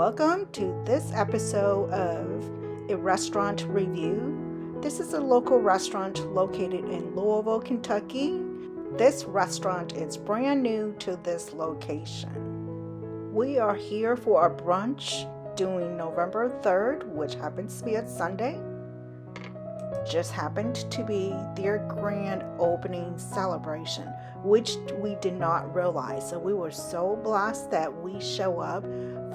Welcome to this episode of a restaurant review. This is a local restaurant located in Louisville, Kentucky. This restaurant is brand new to this location. We are here for a brunch during November 3rd, which happens to be a Sunday. Just happened to be their grand opening celebration, which we did not realize. So we were so blessed that we show up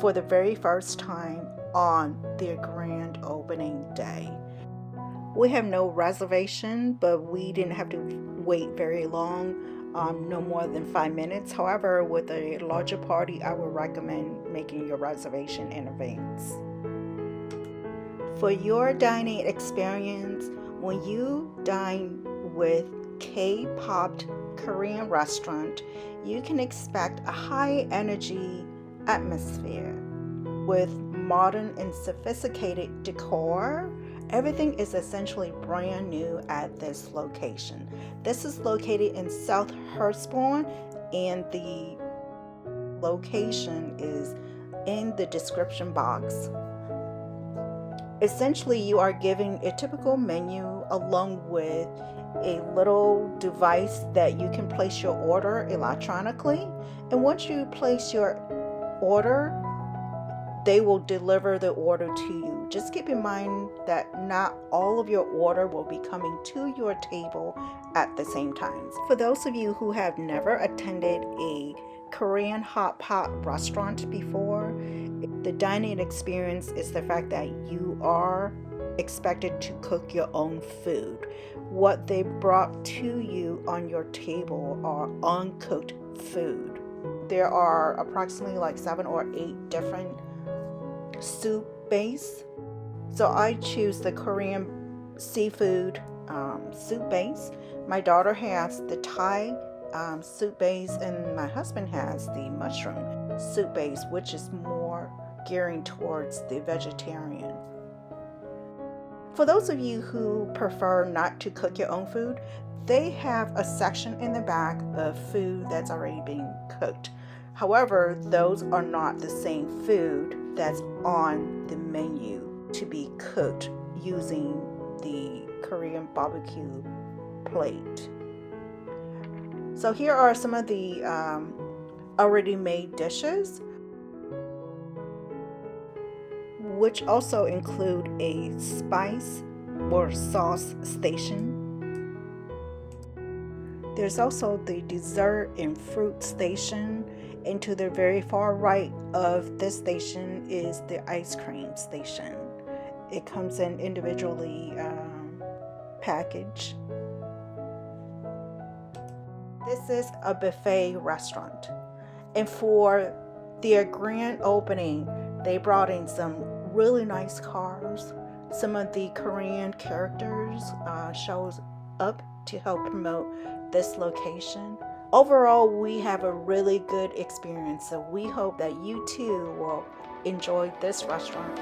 for the very first time on their grand opening day. We have no reservation, but we didn't have to wait very long, no more than 5 minutes. However, with a larger party, I would recommend making your reservation in advance. For your dining experience, when you dine with KPot Korean restaurant, you can expect a high energy atmosphere with modern and sophisticated decor. Everything is essentially brand new at this location. This is located in S Hurstbourne, and the location is in the description box. Essentially, you are given a typical menu along with a little device that you can place your order electronically. And once you place your order, they will deliver the order to you. Just keep in mind that not all of your order will be coming to your table at the same time. For those of you who have never attended a Korean hot pot restaurant before, the dining experience is the fact that you are expected to cook your own food. What they brought to you on your table are uncooked food. There are approximately like 7 or 8 different soup base. So I choose the Korean seafood soup base. My daughter has the Thai soup base, and my husband has the mushroom soup base, which is more gearing towards the vegetarian. For those of you who prefer not to cook your own food, they have a section in the back of food that's already being cooked. However, those are not the same food that's on the menu to be cooked using the Korean barbecue plate. So here are some of the already made dishes, which also include a spice or sauce station. There's also the dessert and fruit station, and to the very far right of this station is the ice cream station. It comes in individually packaged. This is a buffet restaurant, and for their grand opening, they brought in some really nice cars. Some of the Korean characters shows up to help promote this location. Overall, we have a really good experience, so we hope that you too will enjoy this restaurant.